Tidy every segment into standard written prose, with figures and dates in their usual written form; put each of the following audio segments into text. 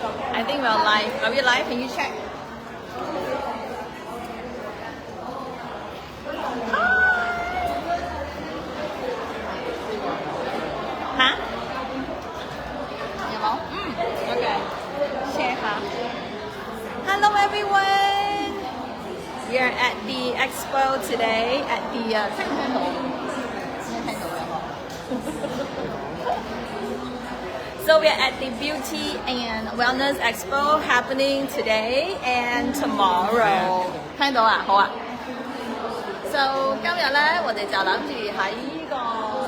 I think we're live. Are we live? Can you check? Hả? Okay. Share ha. Hello everyone. We are at the expo today at the 聽唔聽到？聽到嘅嗬。So we are at the Beauty and Wellness Expo happening today and tomorrow. 聽到啊，好啊。So 今日咧，我哋就諗住喺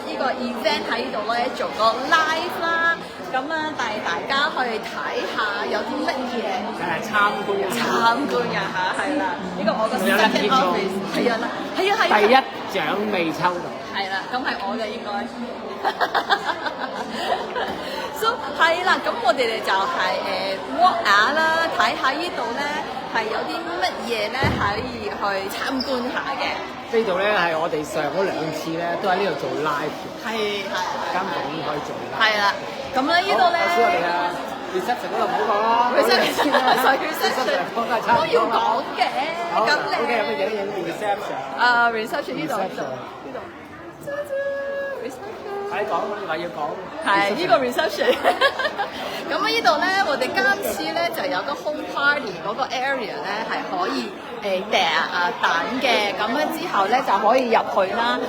呢個 event 喺度咧做個 live 啦，咁啊帶大家去睇下有啲乜嘢。參觀啊嚇，係啦，呢個我個 second office 係啊，第一獎未抽到。係啦，咁係我嘅應該。So 係啦，咁我哋就係walk 下啦，睇下呢度咧係有啲乜嘢咧可以去參觀下嘅。呢度咧係我哋上嗰2次咧都喺呢度做 live 嘅，係間房可以做 live。係啦，咁咧呢度咧，首先我哋啊 reception 嗰度唔好講啦 reception 都要講嘅。咁你 OK 有咩影 reception？ reception 呢度。快講，你話要講。係呢個 reception。咁啊呢度咧，我哋今次咧就有個 home party 嗰個 area 咧係可以等嘅，咁樣之後咧就可以入去啦，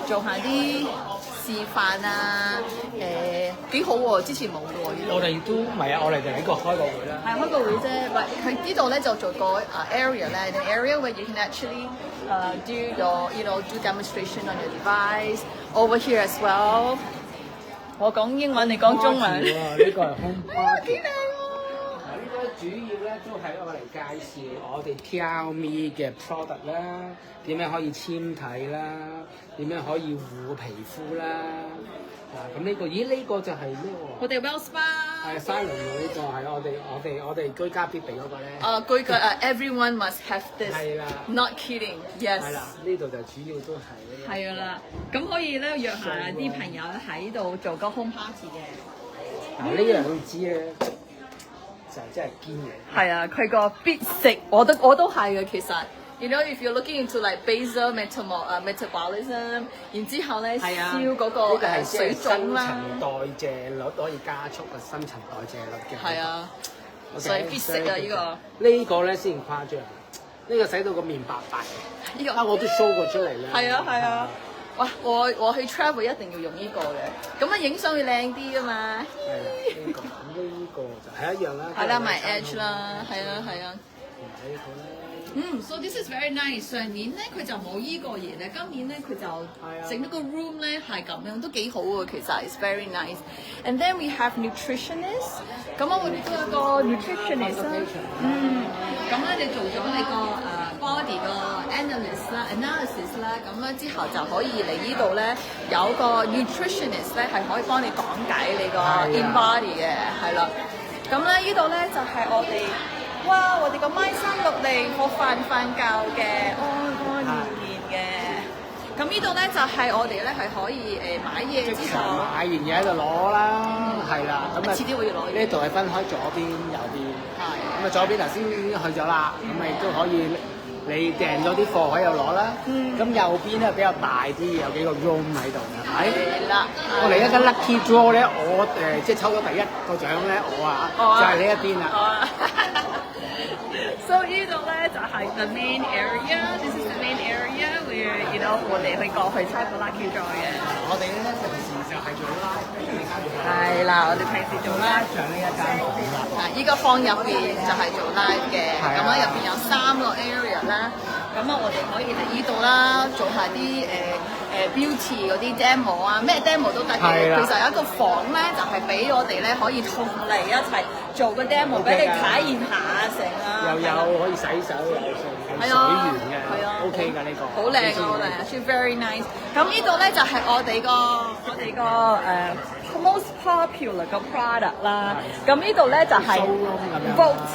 做下啲示範啊，幾好喎！之前冇嘅喎呢度。我哋都唔係啊，我哋就喺個開個會啦。係開個會啫，喂，佢呢度咧就做個area 咧 ，an area where you can actually do your do demonstration on your device over here as well。我講英文，你講中文。呢個係 home party。幾靚喎！呢個主要咧都係我嚟介紹我哋 Xiaomi 嘅 product 啦，點樣可以纖體啦，點樣可以護皮膚啦。嗱，咁呢個就係咩喎？我哋 Well Spa 係 Silent 呢個係我哋居家必備嗰個咧。居家everyone must have this。係啦。Not kidding。Yes。係啦，呢度就主要都係呢個。係啊啦，咁可以咧約下啲朋友喺度做個 home party 嘅。嗱，呢兩支咧就真係堅嘅。係啊，佢個必食我都係嘅，其實。You know, if you're looking into like basal metabolism， 然之後咧燒嗰個水腫啦，新陳代謝率可以加速個新陳代謝率嘅。係啊，所以必食啊呢個。呢個咧先誇張，呢個使到個面白白嘅。呢個我都 show 過出嚟咧。係啊係啊，哇！我去 travel 一定要用呢個嘅，咁啊影相會靚啲啊嘛。係啦，呢個就係一樣啦。係啦，埋 edge 啦，係啊係啊。呢個咧。So this is very nice。上年咧佢就冇依個嘢咧，今年咧佢就整咗個 room 咧係咁樣，都幾好喎。其實 it's very nice。And then we have nutritionist。咁我哋都有個 nutritionist 啦。咁咧你做咗你個body 個 analysis 啦，咁咧之後就可以嚟呢度咧有個 nutritionist 咧係可以幫你講解你個 in body 嘅，係啦。咁咧呢度咧就係我哋。哇！我哋個咪360好瞓覺嘅，安然嘅。咁呢度咧就係我哋咧係可以買嘢之後，買完嘢喺度攞啦，係啦。咁啊，遲啲會要攞。呢度係分開左邊、右邊。係。咁啊，左邊頭先已經去咗啦，咁啊亦都可以你訂咗啲貨喺度攞啦。咁右邊咧比較大啲，有幾個 room 喺度嘅，係咪？係啦。我嚟一間 lucky draw 咧，我即係抽咗第一個獎咧，就係呢一邊啦。So 呢度咧就係 the main area。This is the main area where我哋去過去猜個 lucky draw 嘅。我哋咧平時就係做 live 呢間房。係啦，我哋平時做 live 上呢一間房啦。依個房入邊就係做 live 嘅，咁啊入邊有3個 area 啦。咁啊我哋可以嚟呢度啦，做下啲beauty 嗰啲 demo 啊，咩 demo 都得嘅。其實有一個房咧，就係俾我哋咧可以同嚟一齊做個 demo 俾你體驗下成啊。又有可以洗手，又有水源嘅，OK 㗎呢個。好靚啊，好靚啊 ，actually very nice。咁呢度咧就係我哋個 most popular 個 product 啦。咁呢度咧就係 Vote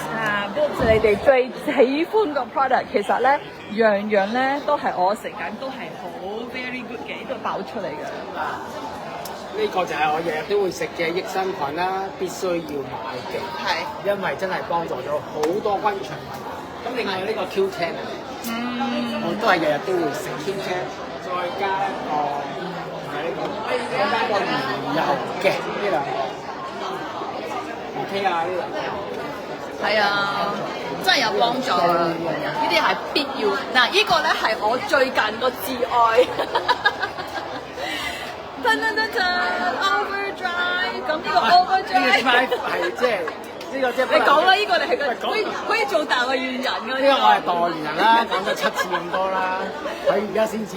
你哋最喜歡個 product。其實咧樣樣咧都係我食緊都係好 very good 嘅，呢度爆出嚟嘅。呢個就係我日日都會食嘅益生菌啦，必須要買嘅，係因為真係幫助咗好多軍腸問題。咁另外呢個 Q10 啊，我都係日日都會食 Q10，再加一個係呢個，再加個魚油嘅呢兩個，OK 啊呢兩個。係啊，真係有幫助啊！呢啲係必要。嗱，呢個咧係我最近個至愛。Overdrive， 咁呢個 Overdrive 係即係呢個即係你講啦，呢個你係可以做大個語人㗎。呢個我係代言人啦，講咗7次咁多啦，佢而家先至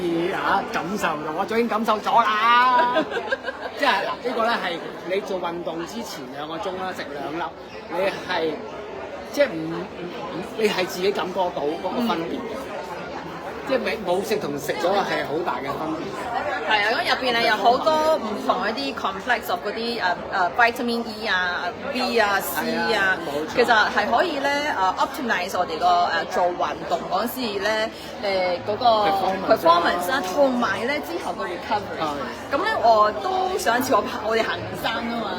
感受到，我早已經感受咗啦。即係嗱，呢個咧係你做運動之前2個鐘啦，食2粒，你係即係你係自己感覺到嗰個分別嘅。即係冇食同食咗係好大嘅分別。係啊，咁入邊咧有好多唔同一啲 complex of 嗰啲vitamin E 啊、B 啊、C 啊，其實係可以咧optimize 我哋個做運動嗰時咧嗰個 performance 啦，同埋咧之後個 recovery。咁咧我都上一次我哋行山啊嘛，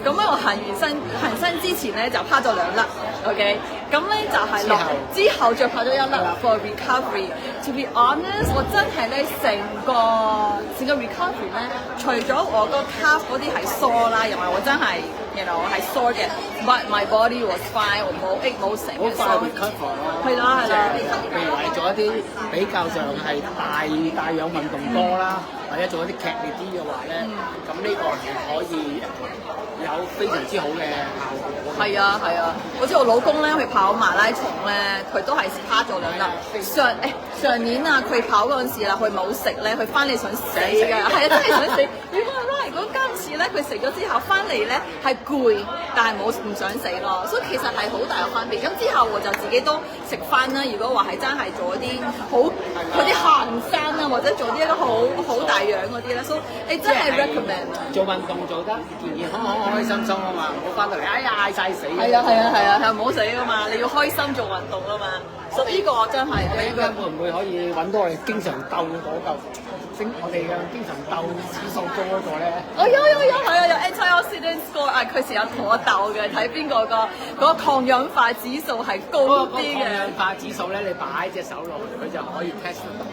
咁咧我行山之前咧就拋咗2粒 ，OK， 咁咧就係之後再拋咗1粒 for recovery。To be honest， 我真係咧成個 recovery 咧，除咗我個 calf 嗰啲係 sore 啦，又係我真係我係 sore 嘅 ，but my body was fine， 我冇成好快 recover 咯。係啦係啦。譬如話你做一啲比較上係大氧運動多啦，或者做一啲劇烈啲嘅話咧，咁呢個係可以有非常之好嘅效果。係啊係啊，好似我老公咧去跑馬拉松咧，佢都係趴咗2粒。上年啊，佢跑嗰陣時啦，佢冇食咧，佢翻嚟想死㗎，係啊，真係想死。如果今次咧佢食咗之後翻嚟咧係攰，但係唔想死咯，所以其實係好大嘅分別。咁之後我就自己都食翻啦。如果話係真係做一啲嗰啲行山啊，或者做啲一個好大樣嗰啲咧，所以你真係 recommend 做運動做得健健康康、開開心心啊嘛，唔好翻到嚟哎呀嗌曬死。係啊，唔好死啊嘛，你要開心做運動啊嘛。所以呢個真係你會唔會可以揾到我哋經常鬥嗰嚿我哋嘅經常鬥指數高嗰個咧？係啊，有 antioxidant score 啊，佢成日同我鬥嘅，睇邊個嗰個抗氧化指數係高啲嘅。抗氧化指數咧，你擺隻手落去，佢就可以 test 到。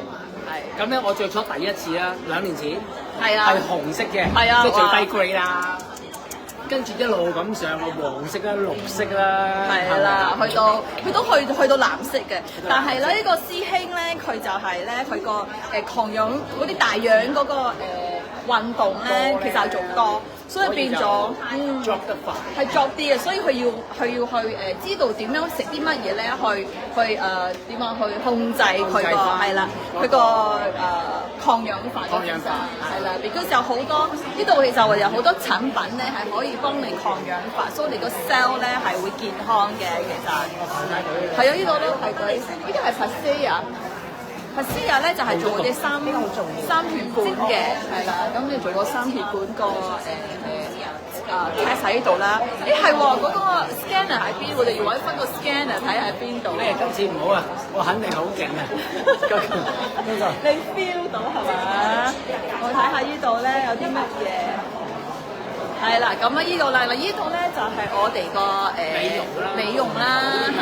係。咁咧，我最初第一次啦，2年前。係啊。係紅色嘅。係啊。即係最低 grade 啦。跟住一路咁上，黃色啦、綠色啦，係啦，去到藍色嘅。但係咧，呢個師兄咧，佢就係咧，佢個抗氧嗰啲大氧嗰個運動咧，其實係做多，所以變咗作得快，係作啲嘅。所以佢要去知道點樣食啲乜嘢咧，去點樣去控制佢個係啦，佢個抗氧化嘅其實係啦。because 有好多呢度其實有好多產品咧係可以幫你抗氧化，所以你個 cell 咧係會健康嘅。其實係啊，呢度都係佢，呢啲係 Pasea 咧就係做嗰啲三血管嘅，係啦。咁你做個3血管個test 喺度啦。係喎，嗰個 scanner 喺邊？我哋要揾翻個 scanner 睇喺邊度。今次唔好啊，我肯定好勁啊！你 feel 到係嘛？我睇下呢度咧有啲乜嘢。係啦，咁啊呢度啦，呢度咧就係我哋個美容啦嚇。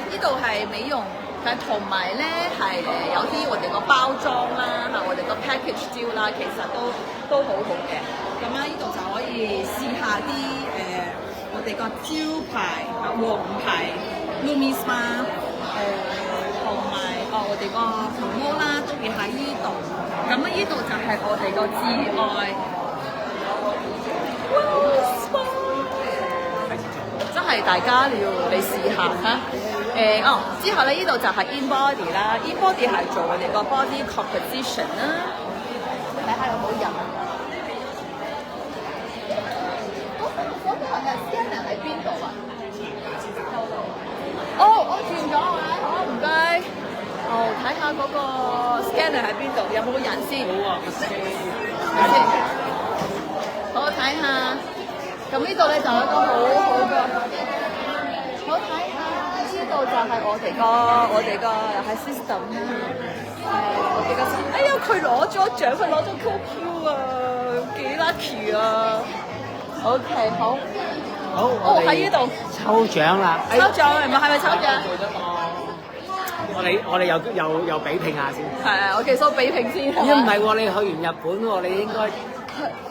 呢度係美容。但同埋咧係有啲我哋個包裝啦我哋個 package deal 啦，其實都好好嘅。咁呢度就可以試下啲我哋個招牌王牌 Lumi Spa 同埋我哋個毛毛啦，特別喺呢度。咁呢度就係我哋個至愛。真係大家你試下嚇。之後咧呢度就係 InBody 啦 ，InBody 係做我哋個 body composition 啦。睇下有冇人。嗰個scanner 喺邊度啊？我轉咗啊！好唔該。睇下嗰個 scanner 喺邊度，有冇人先？好啊，我睇下。咁呢度咧就有一個好好嘅，好睇下。呢度就係我哋個係 system 啦。我記得先。哎呀，佢攞咗獎，佢攞咗 QQ 啊，幾 lucky 啊！OK， 好。好，哦，喺呢度抽獎啦！抽獎係咪抽獎？我哋又比拼下先。係啊，我其實我比拼先。咦唔係喎，你去完日本喎，你應該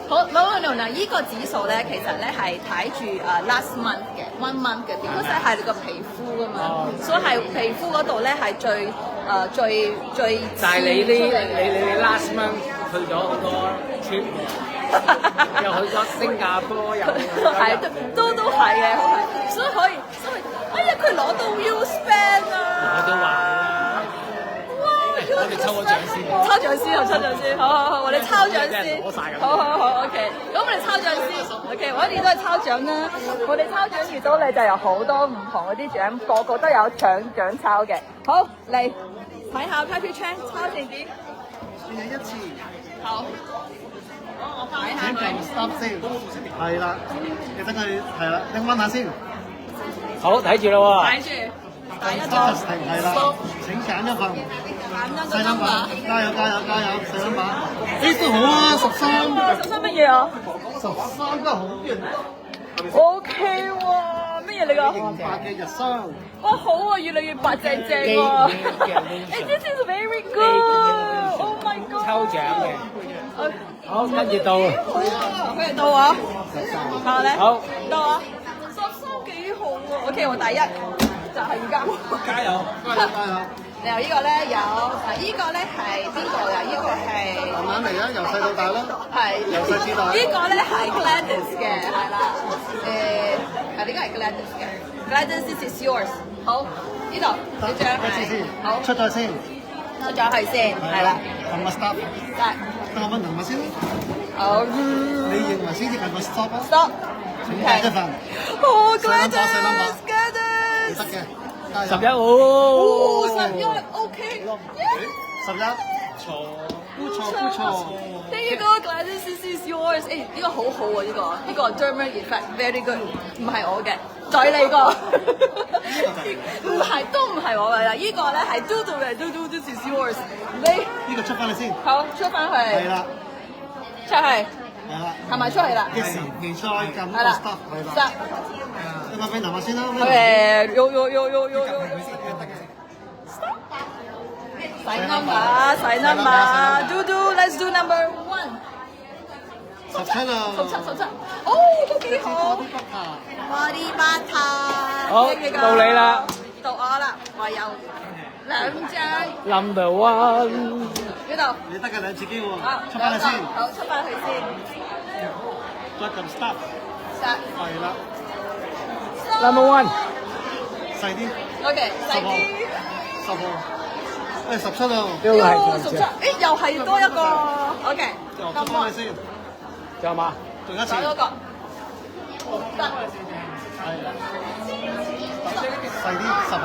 好嗱，依個指數咧，其實咧係睇住last month 嘅 1 month 嘅，because 係你個皮膚㗎嘛，所以係皮膚嗰度咧係最就係你 last month 去咗好多 trip， 又去咗新加坡，又係都係嘅，所以哎呀佢攞到 U-Span 啊！我都話。我哋抽個獎先，抽獎先，好，我哋抽獎先，好，OK，咁我哋抽獎先 ，OK， 我哋都係抽獎啦，我哋抽獎遇到你就有好多唔同嗰啲獎，個個都有獎抽嘅，好嚟睇下 Papi Chan 抽定點？先有一次，好，我睇下佢 stop 先，係啦，你等佢係啦，拎翻下先，好睇住啦喎，睇住，第一張，係啦，請揀一份。細粒把，加油！細粒把，呢都好啊，13乜嘢啊？13都好嘅。 ？OK 喎，乜嘢嚟㗎？型白嘅日霜。哇，好啊，越嚟越白淨喎。This is very good. Oh my god. 抽獎嘅。好，跟住到。佢係到我。睇下咧。好。到我。13幾好喎。OK， 我第一就係而家。加油！然後呢個咧有，呢個咧係邊個㗎？呢個係慢慢嚟啊，由細到大啦。係。由細至大。呢個咧係 Gladys 嘅，係啦。呢個係 Gladys 嘅。Gladys this is yours。好，呢度呢張係。好。出咗先。出咗去先，係啦。同個 stop。得。等我問同我先。好。你認為先至係個 stop 啊 ？Stop。請揀一份。哦，Gladys。你得嘅。 11哦，11 OK， 11錯，不錯。呢個 Gladys this is yours， 誒呢個好好喎，呢個 German effect very good， 唔係我嘅，再你個，唔係都唔係我嘅啦，呢個咧係 Dodo 嘅 ，Dodo this is yours， 你呢個出翻嚟先，好出翻去，係啦，出去，係啦，係咪出去啦？一時未再撳個 stop 係啦。 你話俾男下先啦。細 number，do，let's do number 1。17啦。17，哦，都幾好。Body butter。好，到你啦。到我啦，我有2張。Number 1。呢度。你得嘅2次機會。出翻翻去先。好，出翻去先。再撳 stop。係啦。 Number 1。細啲。OK， 細啲。10號。17啦。都係17，誒又係多一個。OK。出翻去先。仲有嘛？仲有一次。多一個。得。係啦。細啲10號。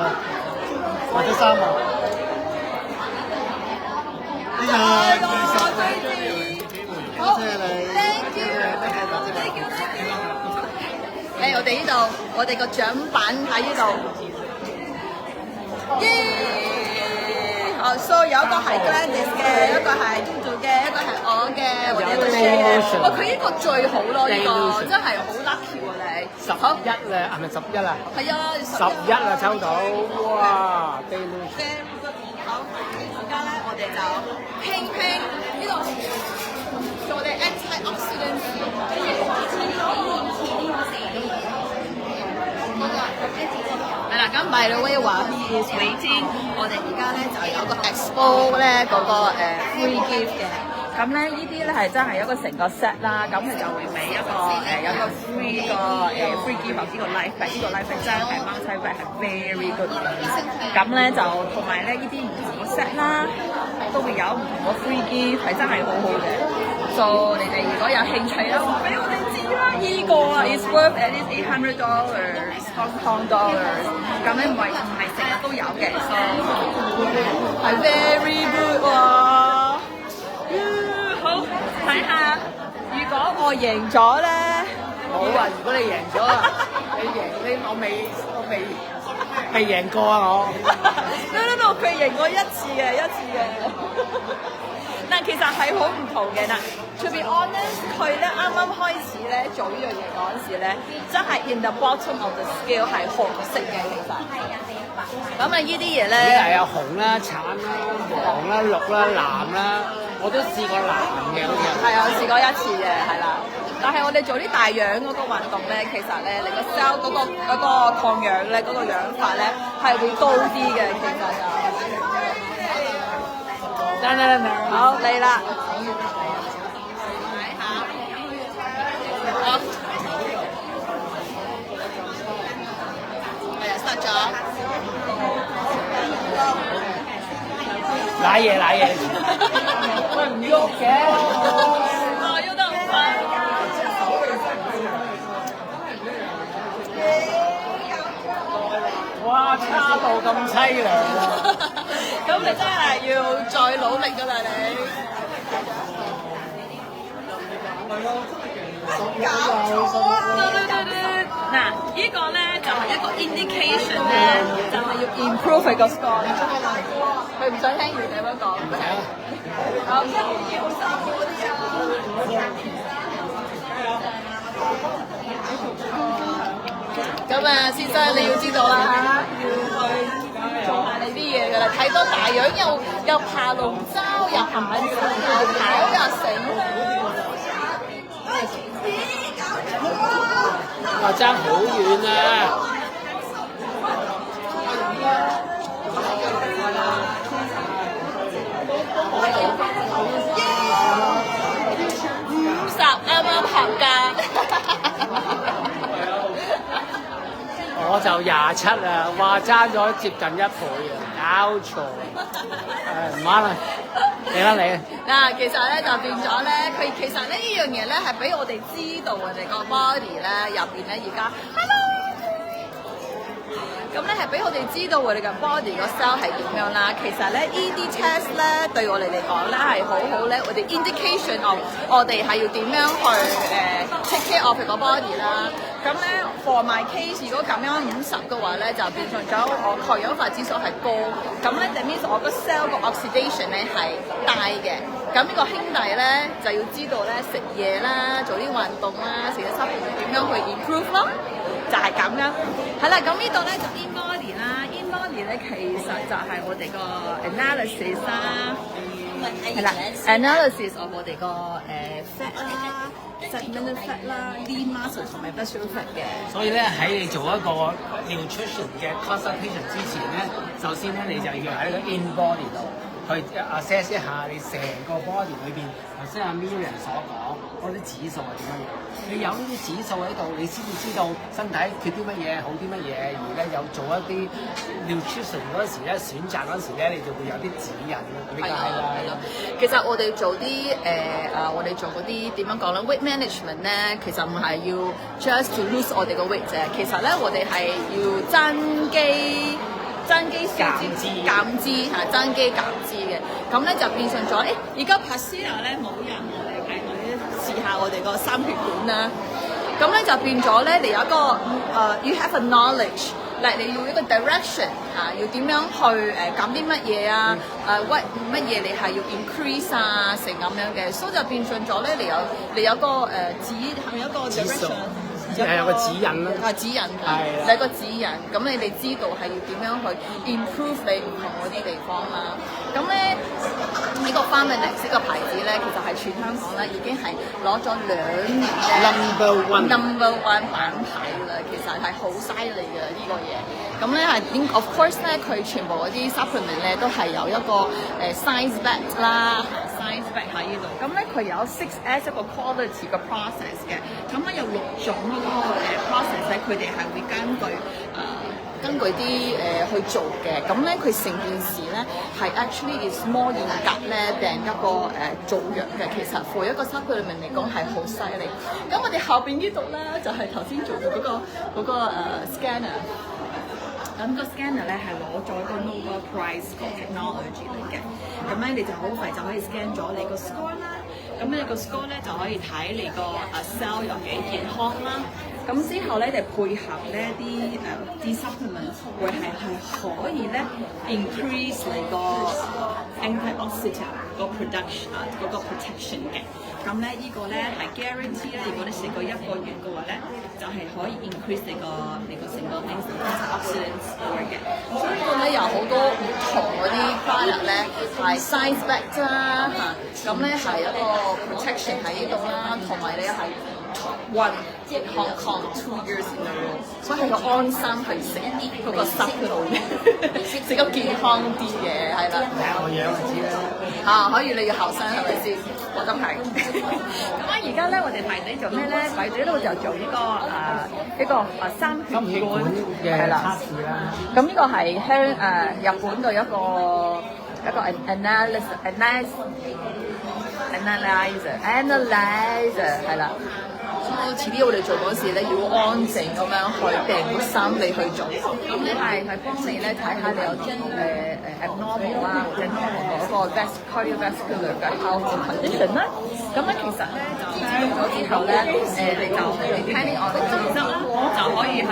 或者3號。呢個多謝你。Thank you。誒，我哋呢度，我哋個獎品喺呢度。所以有一個係 Gladys 嘅，一個係 Dodo 嘅，一個係我嘅，或者一個 share 嘅。哇，佢呢個最好咯，呢個真係好 lucky 喎你。11啦，係咪11啊？係啊，11啊，抽到，哇 ！Delusion。好，而家咧我哋就拼呢度，做我哋 antioxidant。係啦，咁 by the way 話 he is waiting， 我哋而家咧就有個 expo 咧嗰個free gift 嘅，咁咧呢啲咧係真係一個成個 set 啦，咁佢就會俾一個有個 free 個free gift 呢個 life bag，呢個 life bag 真係 multi bag 係 very good， 咁咧就同埋咧呢啲唔同嘅 set 啦，都會有唔同嘅 free gift 係真係好好嘅，所以你哋如果有興趣啦，話俾我哋知啦，呢個啊 is worth at least $800 Hong Kong dollars， 咁咧唔係成日都有嘅，所以係 very good 喎。好，睇下，如果我贏咗咧，好啊！如果你贏咗啊，我未贏過啊我。no，佢贏過一次嘅，嘅。嗱，其實係好唔同嘅嗱。To be honest， 佢咧啱啱開始咧做呢樣嘢嗰陣時咧，真係 in the bottom of the scale 係紅色嘅其實。咁啊，呢啲嘢咧，依係有紅啦、橙啦、黃啦、綠啦、藍啦，我都試過藍嘅好似。係啊，我試過一次嘅，係啦。但係我哋做啲大氧嗰個運動咧，其實咧你個 cell 嗰個抗氧咧嗰個氧化咧係會高啲嘅，其實就。好嚟啦。好。係啊，start 咗。瀨嘢，喂唔喐嘅。喐得好快。哇，差到咁凄涼啊！咁你真係要再努力㗎啦你。嗱，呢個咧就係一個 indication 咧，就係要 improve 佢個 score。佢唔想聽完你咁講。好，1、2、3嗰啲啊。咁啊，先生你要知道啦，要去做下你啲嘢㗎啦，睇到大樣又爬龍舟，又行緊又跑又繩。哇，爭好遠啊！50啱啱合格。我就27啊，哇爭咗接近1倍啊，搞錯！唔啱啦，你啦你。嗱，其實咧就變咗咧，佢其實咧呢樣嘢咧係俾我哋知道我哋個 body 咧入邊咧而家 hello。咁咧係俾我哋知道我哋嘅 body 個 cell 係點樣啦。其實咧呢啲 test 咧對我哋嚟講咧係好好咧，我哋 indication of 我哋係要點樣去take care of 個 body 啦。咁咧 for my case 如果咁樣50嘅話咧，就變成咗我抗氧化指數係高。咁咧 that means 我個 cell 個 oxidation 咧係大嘅。咁呢個兄弟咧就要知道咧食嘢啦，做啲運動啦，食咗濕片點樣去 improve 咯。就係咁樣，係啦，咁呢度咧就 in body 啦 ，in body 咧其實就係我哋個 analysis 啦，係啦 ，analysis of 我哋個fat 啦 segmental fat 啦 lean muscle 同埋 visceral fat 嘅。所以咧喺你做一個 nutrition 嘅 consultation 之前咧，首先咧你就要喺個 in body 度去 assess 一下你成個 body 裏邊，頭先阿 Miriam 所講嗰啲指數係點樣樣。你有呢啲指數喺度，你先至知道身體缺啲乜嘢，好啲乜嘢，而咧有做一啲 nutrition 嗰時咧選擇嗰時咧，你就會有啲指引咁解啦。係咯，其實我哋做啲我哋做嗰啲點樣講咧 weight management 咧，其實唔係要 just to lose 我哋個 weight 啫，其實咧我哋係要增肌減脂嚇，增肌減脂嘅，咁咧就變成咗而家 Pasila 咧冇人我哋係試下我哋個3血管啦，咁咧就變咗咧你有一個you have a knowledge，你要一個 direction 要點樣去減啲乜嘢啊乜嘢你係要 increase 啊成咁樣嘅，所以就變成咗咧你有個有一個 direction。係有個指引啦，指引㗎，你有個指引，咁你哋知道係要點樣去 improve 你唔同嗰啲地方啦。咁咧呢個 Pharmanex 呢個牌子咧，其實係全香港咧已經係攞咗2年嘅 number one 版牌啦，其實係好犀利嘅呢個嘢。咁咧係 of course 咧，佢全部嗰啲 supplement 咧都係有一個science back 啦。science back 喺呢度，咁咧佢有6S 一個 quality 嘅 process 嘅，咁咧有6種嗰個process 咧，佢哋係會根據啲去做嘅，咁咧佢成件事咧係 actually is more 嚴格咧定一個做藥嘅，其實 for 一個 supplement 嚟講係好犀利。咁我哋後邊呢度咧就係頭先做嘅嗰個scanner。咁個 scanner 咧係攞咗個 Nobel Prize 個 technology 嚟嘅，咁咧你就好快就可以 scan 咗你個 score 啦，咁你個 score 咧就可以睇你個cell 有幾健康啦，咁之後咧，你配合呢啲 supplement 會係可以咧 increase 你個 antioxidant 個 production 嗰個 protection 嘅。咁咧呢個咧係 guarantee 咧，如果你食過1個月嘅話咧，就係可以 increase 你個成個 antioxidant score 嘅。所以呢個咧有好多唔同嗰啲 product 咧係 science backed 啦嚇，咁咧係一個 protection 喺呢度啦，同埋咧係 one in Hong Kong 2 years in a row， 所以係個安心去食嗰個 supplement， 食得健康啲嘅係啦。睇下我樣就知啦。嚇，可以你要後生係咪先？我都係。咁啊，而家咧我哋排隊做咩咧？排隊咧我就做呢個三血管嘅測試啦。咁呢個係日本嘅一個 analyzer 係啦。遲啲我哋做嗰時咧，要安靜咁樣去訂個心理去做，咁咧係幫你咧睇下你有abnormal 啊或者 normal 嗰個 cardiovascular 嘅 health condition 啦。咁咧其實咧就做咗之後咧，你就depending on the result就可以去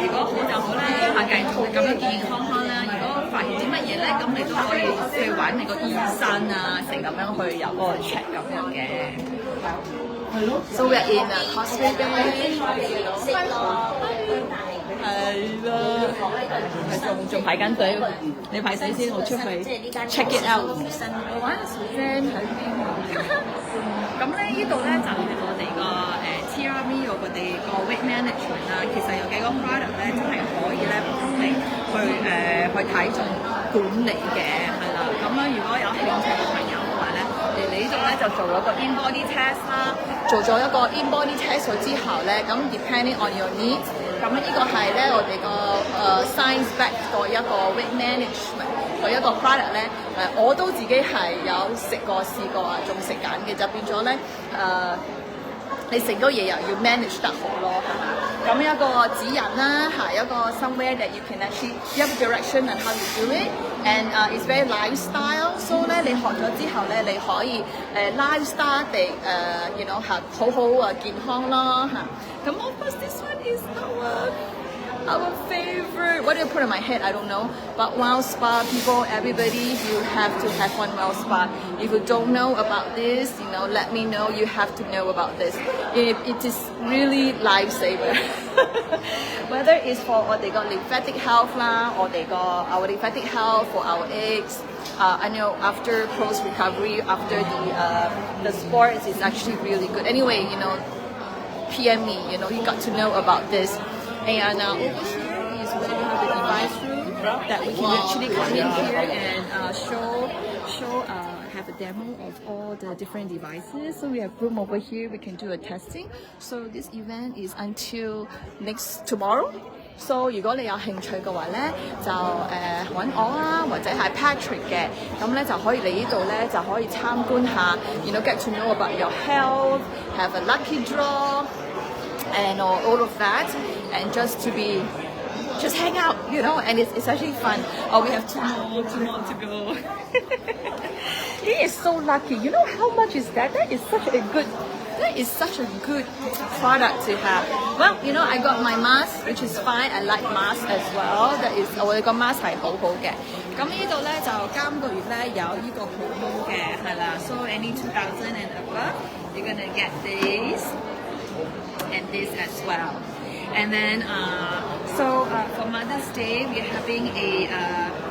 如果好就好啦，下繼續咁樣健健康康啦。如果發現啲乜嘢咧，咁你都可以去揾你個醫生啊，成咁樣去有個 check 咁樣嘅。So we're in Causeway Bay， 係啦，仲排緊隊，你排隊先，我出去 check it out。我玩Suzanne喺邊啊？咁咧呢度咧就係我哋個TRME 我哋個 weight management 啦，其實有幾個 product 咧真係可以咧幫你去體重管理嘅，係啦。咁樣如果有興趣嘅朋友嘅話咧，嚟呢度咧就做咗個 in-body test 啦，做咗一個 in-body test 之後咧，咁 depending on your needs， 咁呢個係咧我哋個science back 個一個 weight management 個一個 product 咧，我都自己係有試過啊，仲食緊嘅，就變咗咧你食多嘢又要 manage 得好咯，係嘛？咁一個指引啦，係一個 somewhere that you can actually give direction and how you do it，and it's very lifestyle。So 咧，你學咗之後咧，你可以lifestyle 地you know 係好好健康咯嚇。咁 of course this one is our favorite. What do you put on my head? I don't know. But Wow Spa people, everybody, you have to have one Wow Spa. If you don't know about this, you know, let me know. You have to know about this. It is really lifesaver. Whether it's for 我哋個 lymphatic health 啦，我哋個 our lymphatic health for our eggs. I know after post recovery, after the sports, it's actually really good. Anyway, you know, PM me. You know, you got to know about this. And over here is where we have the device room that we can actually come in here and show have a demo of all the different devices. So we have room over here. We can do a testing. So this event is until tomorrow. So 如果你有興趣嘅話咧，就揾我啊，或者係 Patrick 嘅，咁咧就可以嚟呢度咧，就可以參觀下 ，you know, get to know about your health, have a lucky draw. And all of that, and just hang out, you know, and it's actually fun. Oh, we have two more to go. He is so lucky. You know how much is that? That is such a good product to have. Well, you know, I got my mask, which is fine. I like mask as well. That is 我哋個 mask 係好好嘅。咁呢度咧就今個月咧有呢個 promo 嘅，係啦。So any 2,000 and above, you're gonna get this. And this as well. And then, for Mother's Day, we're having a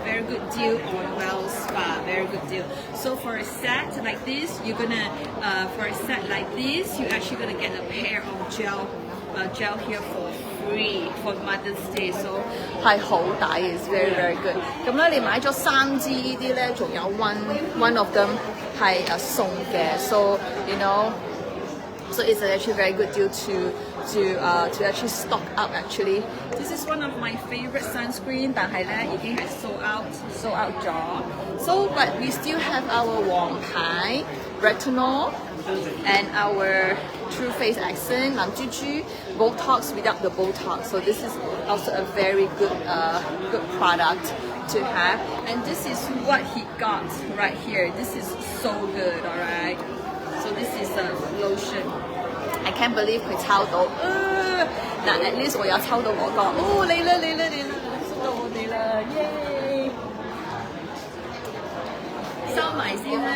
very good deal on Well Spa. Very good deal. So for a set like this, you're actually gonna get a pair of gel here for free for Mother's Day. So 係好抵 is very very good. 咁咧，你買咗3支呢啲咧，仲有 one of them 係送嘅。So you know. So it's actually a very good deal to actually stock up actually. This is one of my favorite sunscreen, 但係咧已經係sold out咗。So but we still have our 黃牌 retinol and our True Face Accent 藍珠珠 Botox without the Botox. So this is also a very good product to have. And this is what he got right here. This is so good, alright. So this is a lotion. I can't believe 佢抄到，但 at least 我有抽到我個，哦你啦，收到我哋啦，耶！收埋先啦，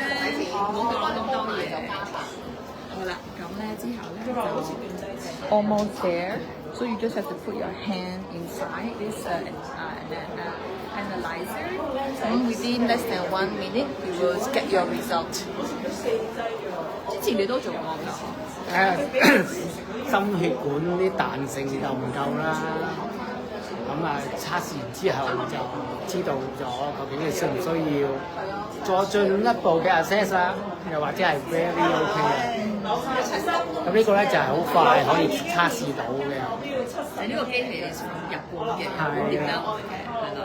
唔好講咁多嘢。好啦，咁咧之後咧就 almost there, so you just have to put your hand inside this analyzer, and within less than 1 minute you will get your result. 之前你都做過㗎？心血管啲彈性夠唔夠啦？咁啊測試完之後就知道咗究竟你需唔需要再進一步嘅 assess 啦，又或者係 very OK 嘅。咁呢個咧就係好快可以測試到嘅。係呢個機器係從日本嘅，點解我嘅係啦？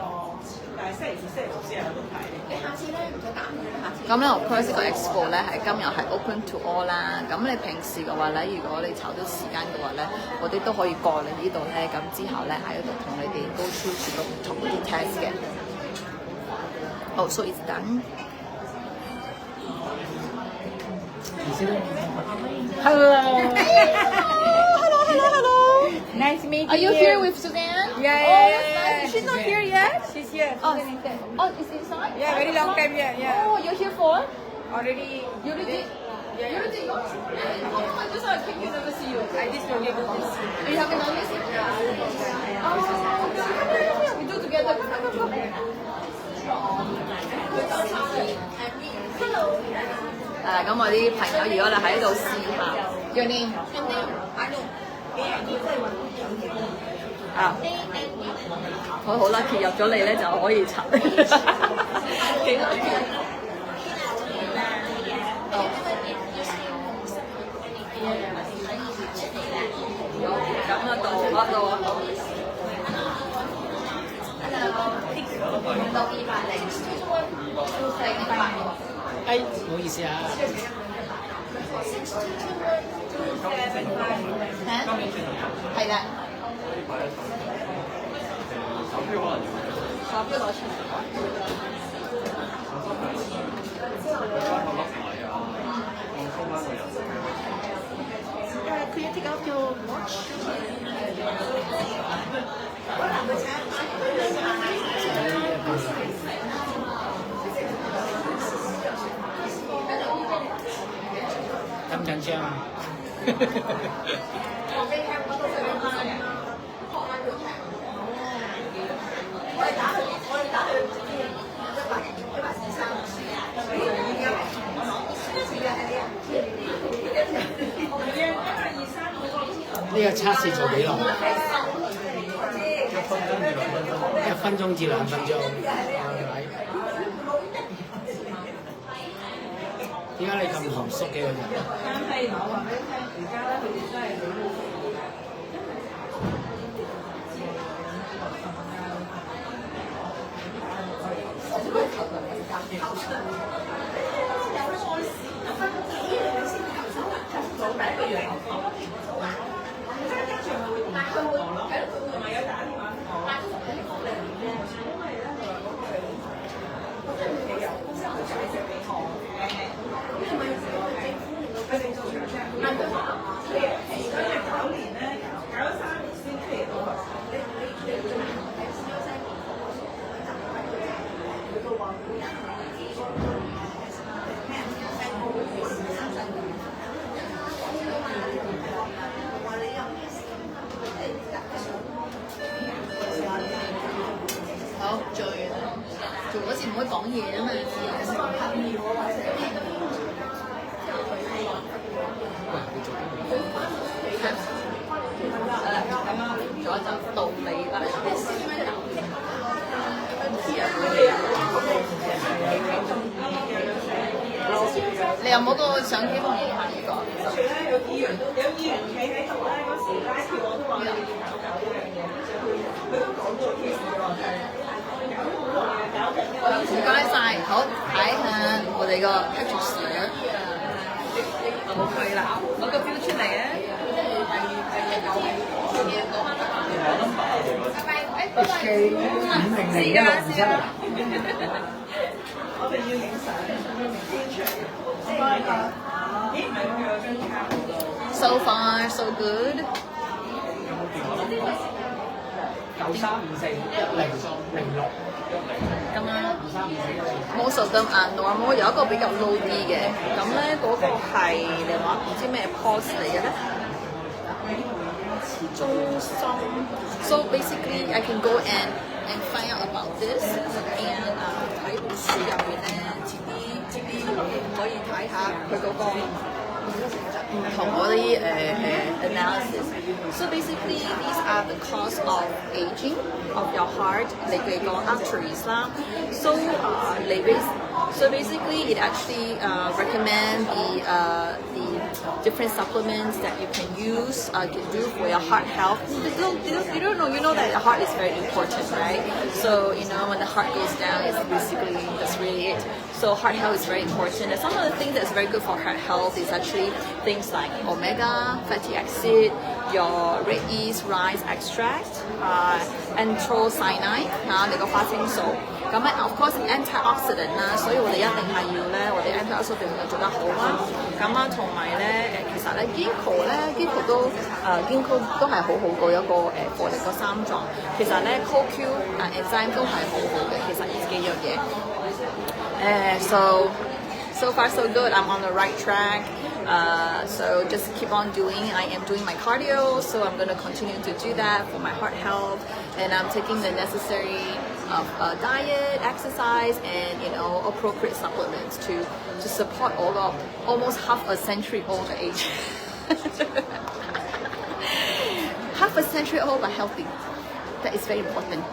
咁咧，我 Perth 個 Expo 咧係今日係 open to all 啦。咁你平時嘅話咧，如果你籌到時間嘅話咧，我哋都可以過嚟呢度咧。咁之後咧喺度同你哋 go through 全部唔同嗰啲 test 嘅。Oh, so it's done. Hello. Nice meeting you. Are you here with Suzanne? Yeah. She's not here yet. She's here. Oh, it's inside? Yeah, very long time here. Yeah. Oh, you're here for? Already. You already? Yeah. You already? Oh, I just I came here never see you. I just only do this. You haven't done this? Oh, come here. We do together. Come. Hello. 咁我啲朋友，如果你喺度試下，Your name？啊，好 lucky 入咗嚟咧就可以查，幾 lucky。咁啊到啊。唔好意思啊。係啦。手錶攞出嚟。Could you take out your watch? 咁緊張啊！呢個測試做幾耐？1分鐘至2分鐘。點解你咁含蓄嘅個人？我話俾你聽，而家咧佢哋真係好做完啦，做嗰時唔可以講嘢啊嘛。做一陣道理啦。你有冇個相機幫我影下呢個？有議員企喺度咧，嗰時拉票我都話要搞呢樣嘢，佢都講咗件事喎。唔該晒，好睇下我哋個 picture。好貴啦，攞個標出嚟啊！我哋要影相，So far, so good. 93541006咁樣 most of them are normal， 有一個比較 low 啲嘅，咁咧嗰個係你話唔知咩 pulse 嚟嘅咧？中心。So basically I can go and find out about this and 喺本書入邊咧，遲啲可以睇下佢嗰個唔同嗰啲analysis。So basically these are the cause of aging of your heart， 你嘅個 arteries 啦。So basically it actually recommend the different supplements that you can use can do for your heart health. You don't know, you know that the heart is very important, right? So you know when the heart goes down, it's basically that's really it. So heart health is very important. And some of the things that's very good for heart health is actually things like omega fatty acid, your red yeast rice extract, anthocyanine 你個花青素。咁咧 of course antioxidant 啦，所以我哋一定係要咧，我哋 antioxidant 要做得好啦。咁啊，同埋咧其實咧 ginkgo 都係好好過一個活力個三臟。其實咧 CoQ enzyme 都係好好嘅，其實呢幾樣嘢。So far so good. I'm on the right track. So just keep on doing. I am doing my cardio, so I'm going to continue to do that for my heart health. And I'm taking the necessary diet, exercise, and appropriate supplements to support almost half a century old age. Half a century old but healthy. That is very important.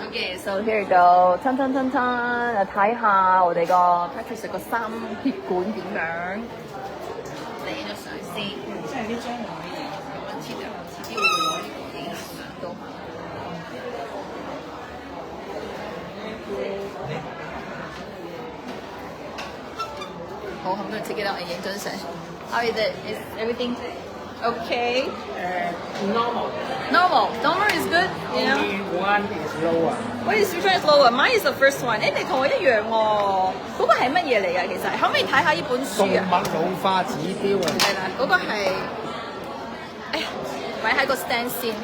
Okay, so here you go. 睇下我哋個 Patricia 個心血管點樣。你影咗相先。即係呢張唔可以。咁樣遲啲會攞呢個影相都。好，I'm gonna take it out and 影張相。How is it? Is everything okay? Normal is good. You know. One is lower. Which one is lower? Mine is the first one. 你同我一樣喎。嗰個係乜嘢嚟㗎？其實可唔可以睇下呢本書啊？動脈老化指標啊。係啦，嗰個係，哎呀，擺喺個 stand 先，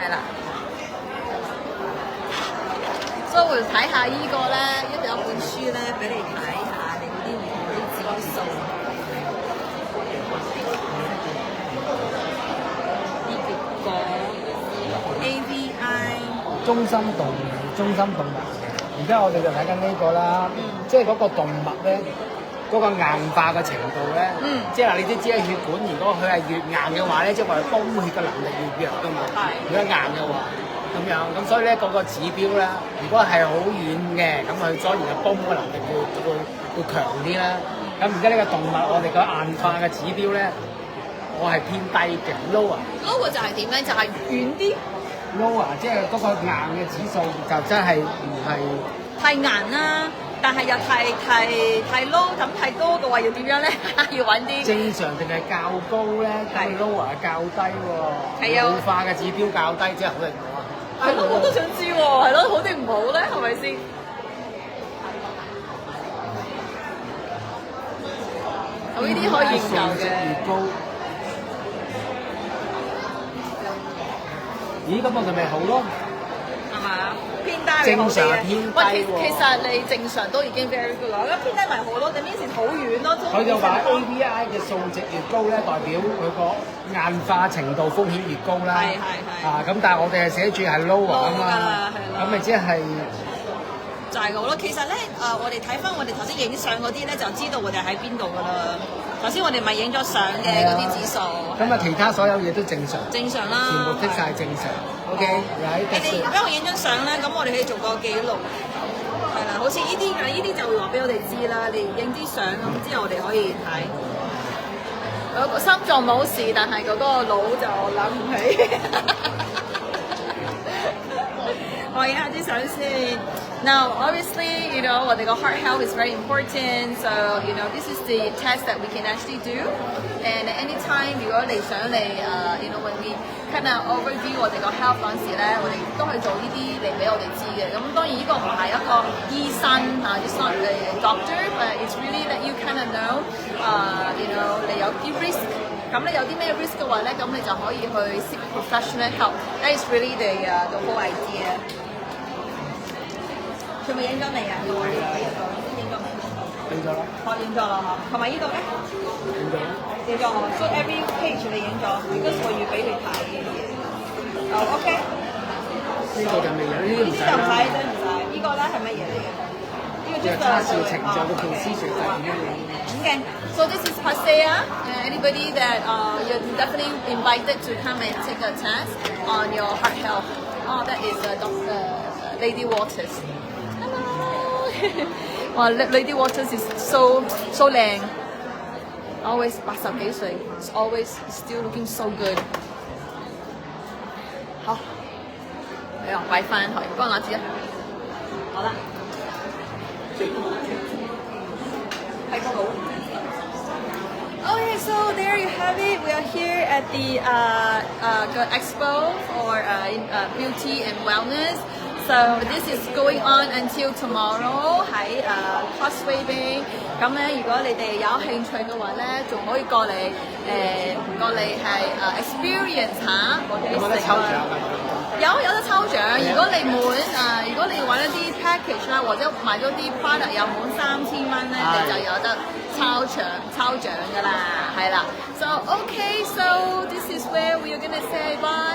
係啦。所以我睇下呢個咧，有本書咧俾你睇下你嗰啲唔同啲指數。AVI 中心動脈，而家我哋就睇緊呢個啦，即係嗰個動脈咧，嗰個硬化嘅程度咧，即係嗱，你都知啦，血管如果佢係越硬嘅話咧，即係我哋泵血嘅能力越弱噶嘛，如果硬嘅話，咁樣，咁所以咧嗰個指標咧，如果係好軟嘅，咁佢所以就泵嘅能力會強啲啦。咁而家呢個動脈我哋個硬化嘅指標咧，我係偏低嘅 lower 就係點咧？就係軟啲。lower 即係嗰個硬嘅指數就真係唔係太硬啦，但係又太 low， 咁太高嘅話要點樣咧？要揾啲正常定係較高咧？咁 lower 較低喎，老化嘅指標較低，即係好定唔好啊？係咯，我都想知喎，係咯，好定唔好咧？係咪先？咁呢啲可以研究嘅。咦，咁我哋咪好咯，係嘛？偏低咪好啲正常偏低喎。其實你正常都已經 very good 啦，咁偏低咪好咯，你面前好遠咯。佢就話 AVI 嘅數值越高咧，代表佢個硬化程度風險越高啦。係。咁但係我哋係寫住係 lower 啊嘛，咁咪即係。就係好咯，其實咧我哋睇翻我哋頭先影相嗰啲咧，就知道我哋喺邊度噶啦。頭先我哋咪影咗相嘅嗰啲指數。咁啊，其他所有嘢都正常。正常啦。全部剔晒正常。OK，你哋俾我影張相咧，咁我哋可以做個記錄。係啦，好似呢啲嘅，呢啲就會話俾我哋知啦。你影啲相咁之後，我哋可以睇。嗰個心臟冇事，但係嗰個腦就諗唔起。我影下啲相先。Now, obviously, what the heart health is very important. So, this is the test that we can actually do. And anytime, 如果你想嚟when we kind of overview 我哋個 health 嗰陣時咧，我哋都去做呢啲嚟俾我哋知嘅。咁當然呢個唔係一個醫生it's not a doctor, but it's really that you kind of know, 你有啲 risk 咁你有啲咩 risk 嘅話咧，咁你就可以去 seek professional help. That is really the whole idea. 佢咪影咗未啊？影咗未？影咗啦，影咗啦嗬。同埋呢度咧？影咗啦。影咗嗬。So every page 你影咗，because 我要俾你睇嘅嘢。OK。呢個就未有，呢啲唔使呢啲就唔使，啦。真唔使。呢個咧係乜嘢嚟嘅？呢個就係測試程序嘅 procedure 就係點樣影。Okay, so this is Pasea. Anybody that you're definitely invited to come and take a test on your heart health. Oh, that is Dr. Lady Waters. Hello. Wow, Lady Waters is so 靚 always 80幾歲 always still looking so good. 好，係啊，擺翻台，幫我知啊。好啦。Okay, so there you have it. We are here at the expo for beauty and wellness. So this is going on until tomorrow 喺Causeway Bay。咁咧，如果你哋有興趣嘅話咧，仲可以過嚟係experience 下我哋有冇得抽獎㗎？有得抽獎，如果你如果你揾一啲 package 啦，或者買咗啲 product 有滿3000蚊咧，你就有得抽獎㗎啦，係啦。So okay, so this is where we are gonna say bye.